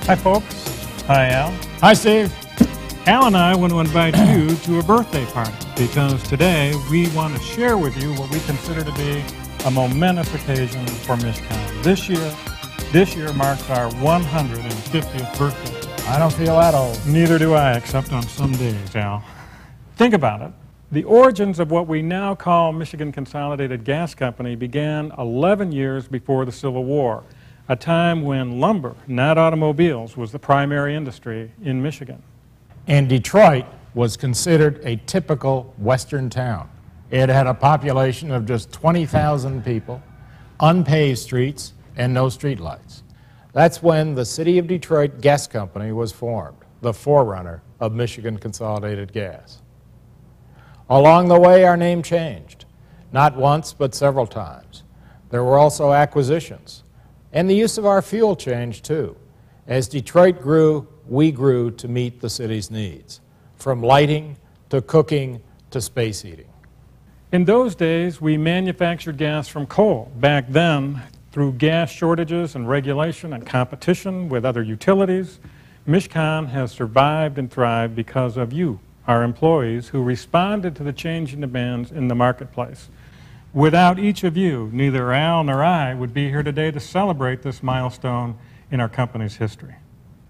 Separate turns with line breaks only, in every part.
Hi, folks. Hi, Al.
Hi, Steve.
Al and I want to invite you to a birthday party because today we want to share with you what we consider to be a momentous occasion for MishCon. This year marks our 150th birthday.
I don't feel that old.
Neither do I, except on some days, Al. Think about it. The origins of what we now call Michigan Consolidated Gas Company began 11 years before the Civil War, a time when lumber, not automobiles, was the primary industry in Michigan.
And Detroit was considered a typical Western town. It had a population of just 20,000 people, unpaved streets, and no streetlights. That's when the City of Detroit Gas Company was formed, the forerunner of Michigan Consolidated Gas. Along the way, our name changed, not once, but several times. There were also acquisitions, and the use of our fuel changed too. As Detroit grew, we grew to meet the city's needs, from lighting to cooking to space heating.
In those days, we manufactured gas from coal. Back then, through gas shortages and regulation and competition with other utilities, MishCon has survived and thrived because of you, our employees, who responded to the changing demands in the marketplace. Without each of you, neither Al nor I would be here today to celebrate this milestone in our company's history.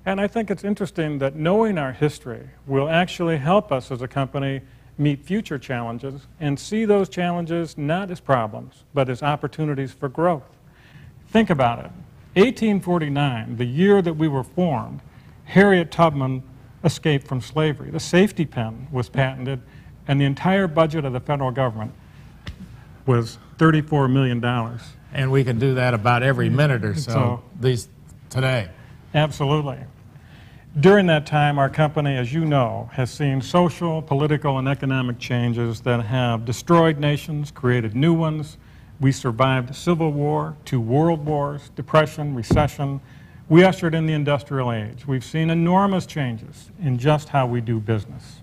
And I think it's interesting that knowing our history will actually help us as a company meet future challenges and see those challenges not as problems, but as opportunities for growth. Think about it. 1849, the year that we were formed, Harriet Tubman escaped from slavery. The safety pin was patented, and the entire budget of the federal government was $34 million.
And we can do that about every minute or so today.
Absolutely. During that time, our company, as you know, has seen social, political, and economic changes that have destroyed nations, created new ones. We survived the Civil War, 2 world wars, depression, recession. We ushered in the industrial age. We've seen enormous changes in just how we do business.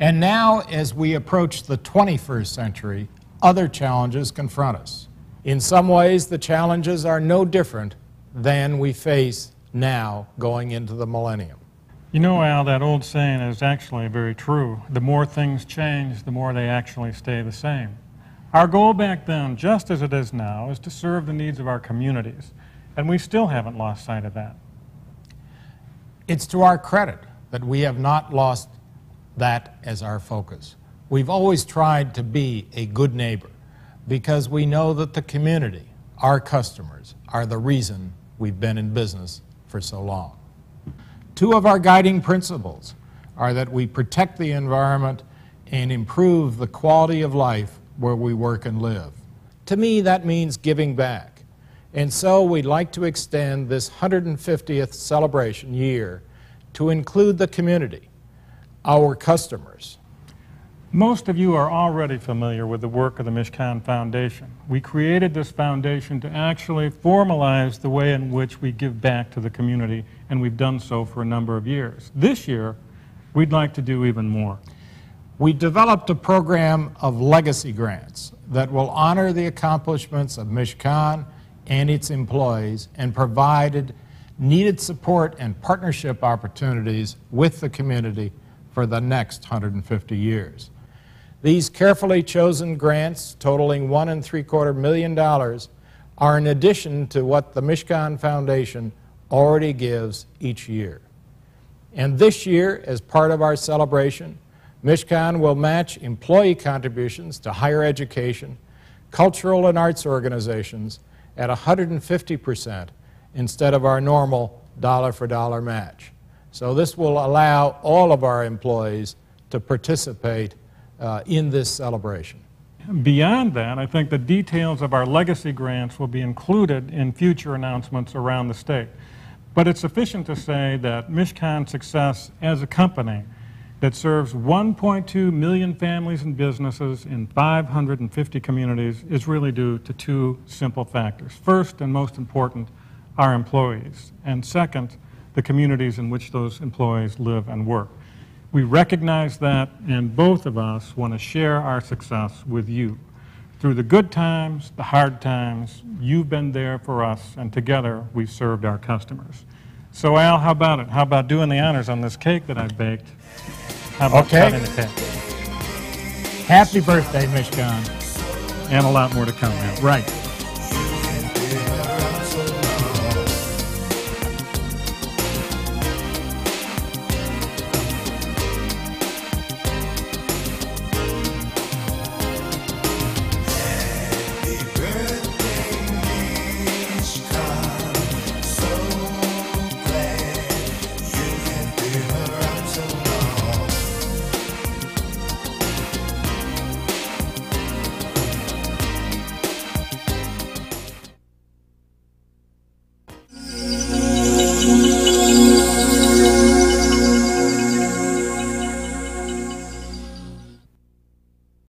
And now, as we approach the 21st century, other challenges confront us. In some ways, the challenges are no different than we face now going into the millennium.
You know, Al, that old saying is actually very true. The more things change, the more they actually stay the same. Our goal back then, just as it is now, is to serve the needs of our communities, and we still haven't lost sight of that.
It's to our credit that we have not lost that as our focus. We've always tried to be a good neighbor because we know that the community, our customers, are the reason we've been in business for so long. 2 of our guiding principles are that we protect the environment and improve the quality of life where we work and live. To me, that means giving back. And so we'd like to extend this 150th celebration year to include the community, our customers.
Most of you are already familiar with the work of the MishCon Foundation. We created this foundation to actually formalize the way in which we give back to the community, and we've done so for a number of years. This year, we'd like to do even more.
We developed a program of legacy grants that will honor the accomplishments of MishCon and its employees and provided needed support and partnership opportunities with the community for the next 150 years. These carefully chosen grants, totaling $1.75 million, are in addition to what the MishCon Foundation already gives each year. And this year, as part of our celebration, MishCon will match employee contributions to higher education, cultural and arts organizations at 150% instead of our normal dollar-for-dollar match. So this will allow all of our employees to participate in this celebration.
Beyond that, I think the details of our legacy grants will be included in future announcements around the state. But it's sufficient to say that MishCon's success as a company that serves 1.2 million families and businesses in 550 communities is really due to 2 simple factors. First, and most important, our employees. And second, the communities in which those employees live and work. We recognize that, and both of us want to share our success with you. Through the good times, the hard times, you've been there for us, and together we've served our customers. So Al, how about it? How about doing the honors on this cake that I baked? How about
Okay.
cutting the cake?
Happy birthday, Mishkan.
And a lot more to come, Al.
Right.